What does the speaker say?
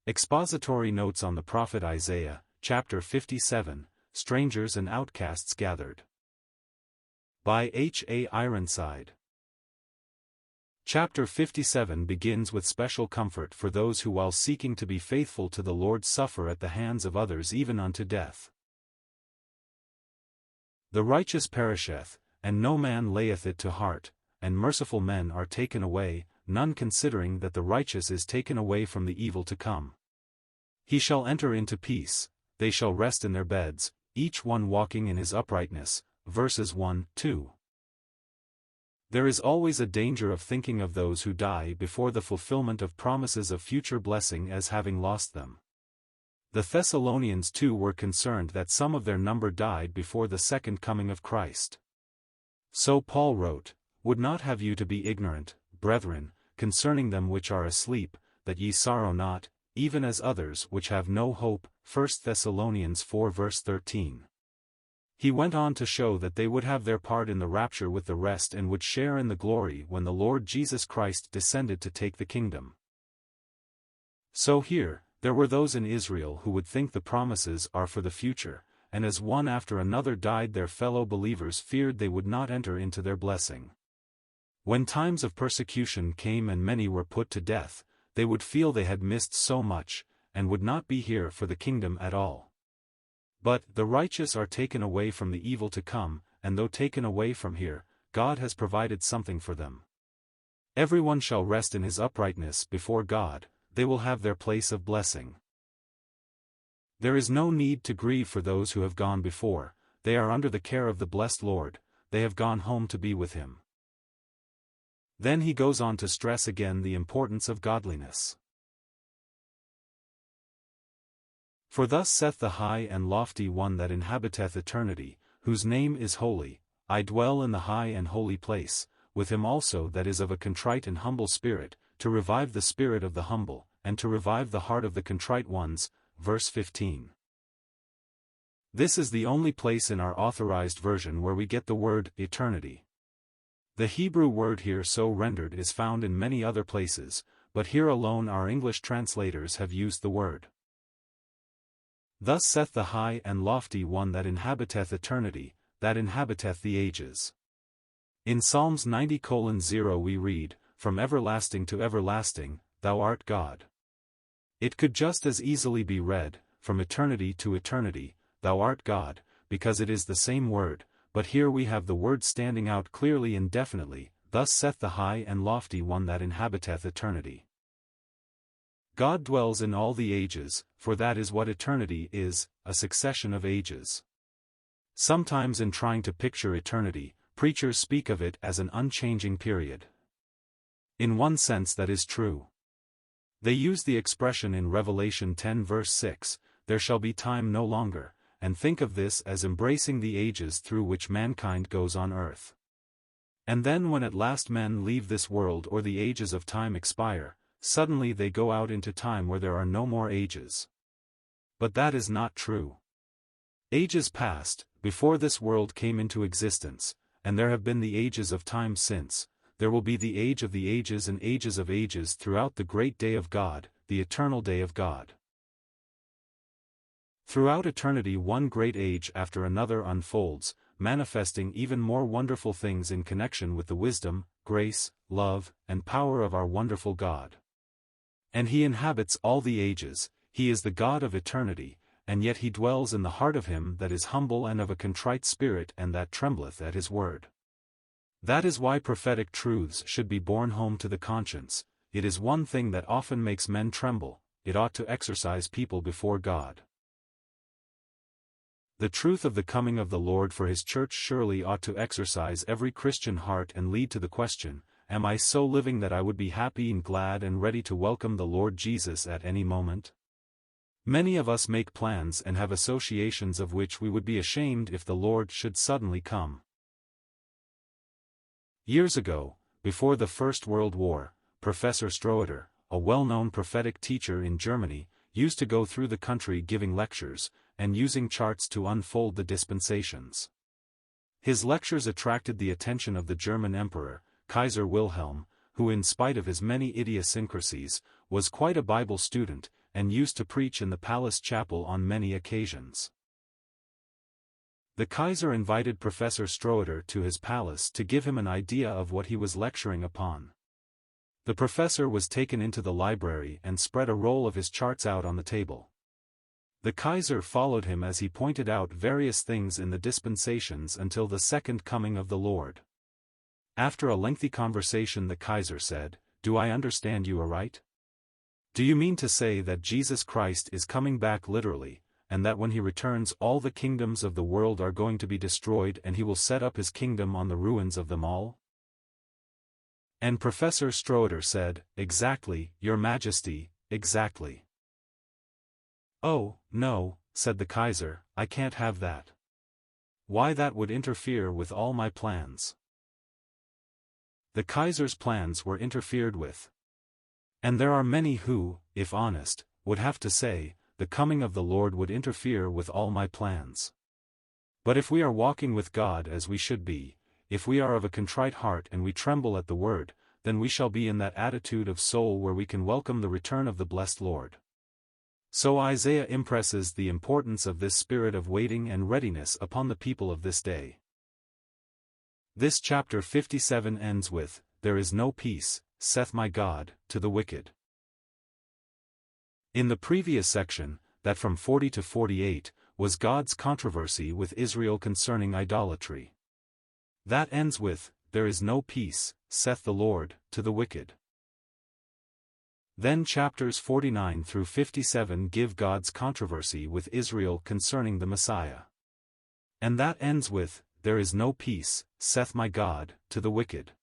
Expository Notes on the Prophet Isaiah, Chapter 57, Strangers and Outcasts Gathered. By H. A. Ironside. Chapter 57 begins with special comfort for those who while seeking to be faithful to the Lord suffer at the hands of others even unto death. The righteous perisheth, and no man layeth it to heart, and merciful men are taken away, none considering that the righteous is taken away from the evil to come. He shall enter into peace, they shall rest in their beds, each one walking in his uprightness. Verses 1, 2. There is always a danger of thinking of those who die before the fulfillment of promises of future blessing as having lost them. The Thessalonians too were concerned that some of their number died before the second coming of Christ. So Paul wrote, "Would not have you to be ignorant, brethren, concerning them which are asleep, that ye sorrow not, even as others which have no hope." 1 Thessalonians 4 verse 13. He went on to show that they would have their part in the rapture with the rest and would share in the glory when the Lord Jesus Christ descended to take the kingdom. So here, there were those in Israel who would think the promises are for the future, and as one after another died their fellow believers feared they would not enter into their blessing. When times of persecution came and many were put to death, they would feel they had missed so much, and would not be here for the kingdom at all. But the righteous are taken away from the evil to come, and though taken away from here, God has provided something for them. Everyone shall rest in his uprightness before God, they will have their place of blessing. There is no need to grieve for those who have gone before, they are under the care of the blessed Lord, they have gone home to be with him. Then he goes on to stress again the importance of godliness. For thus saith the high and lofty one that inhabiteth eternity, whose name is holy, I dwell in the high and holy place, with him also that is of a contrite and humble spirit, to revive the spirit of the humble, and to revive the heart of the contrite ones. Verse 15. This is the only place in our authorized version where we get the word eternity. The Hebrew word here so rendered is found in many other places, but here alone our English translators have used the word. Thus saith the high and lofty one that inhabiteth eternity, that inhabiteth the ages. In Psalms 90:0 we read, "From everlasting to everlasting, thou art God." It could just as easily be read, "From eternity to eternity, thou art God," because it is the same word, but here we have the word standing out clearly and definitely, "Thus saith the high and lofty one that inhabiteth eternity." God dwells in all the ages, for that is what eternity is, a succession of ages. Sometimes in trying to picture eternity, preachers speak of it as an unchanging period. In one sense that is true. They use the expression in Revelation 10 verse 6, "There shall be time no longer," and think of this as embracing the ages through which mankind goes on earth. And then when at last men leave this world or the ages of time expire, suddenly they go out into time where there are no more ages. But that is not true. Ages passed, before this world came into existence, and there have been the ages of time since. There will be the age of the ages and ages of ages throughout the great day of God, the eternal day of God. Throughout eternity one great age after another unfolds, manifesting even more wonderful things in connection with the wisdom, grace, love, and power of our wonderful God. And he inhabits all the ages, he is the God of eternity, and yet he dwells in the heart of him that is humble and of a contrite spirit and that trembleth at his word. That is why prophetic truths should be borne home to the conscience. It is one thing that often makes men tremble, it ought to exercise people before God. The truth of the coming of the Lord for his church surely ought to exercise every Christian heart and lead to the question, am I so living that I would be happy and glad and ready to welcome the Lord Jesus at any moment? Many of us make plans and have associations of which we would be ashamed if the Lord should suddenly come. Years ago, before the First World War, Professor Stroeder, a well-known prophetic teacher in Germany, used to go through the country giving lectures, and using charts to unfold the dispensations. His lectures attracted the attention of the German Emperor, Kaiser Wilhelm, who in spite of his many idiosyncrasies, was quite a Bible student, and used to preach in the palace chapel on many occasions. The Kaiser invited Professor Stroeder to his palace to give him an idea of what he was lecturing upon. The professor was taken into the library and spread a roll of his charts out on the table. The Kaiser followed him as he pointed out various things in the dispensations until the second coming of the Lord. After a lengthy conversation, the Kaiser said, "Do I understand you aright? Do you mean to say that Jesus Christ is coming back literally, and that when he returns all the kingdoms of the world are going to be destroyed and he will set up his kingdom on the ruins of them all?" And Professor Stroeder said, "Exactly, Your Majesty, exactly." "Oh, no," said the Kaiser, "I can't have that. Why, that would interfere with all my plans." The Kaiser's plans were interfered with. And there are many who, if honest, would have to say, the coming of the Lord would interfere with all my plans. But if we are walking with God as we should be, if we are of a contrite heart and we tremble at the word, then we shall be in that attitude of soul where we can welcome the return of the blessed Lord. So Isaiah impresses the importance of this spirit of waiting and readiness upon the people of this day. This chapter 57 ends with, "There is no peace, saith my God, to the wicked." In the previous section, that from 40 to 48, was God's controversy with Israel concerning idolatry. That ends with, "There is no peace, saith the Lord, to the wicked." Then chapters 49 through 57 give God's controversy with Israel concerning the Messiah. And that ends with, "There is no peace, saith my God, to the wicked."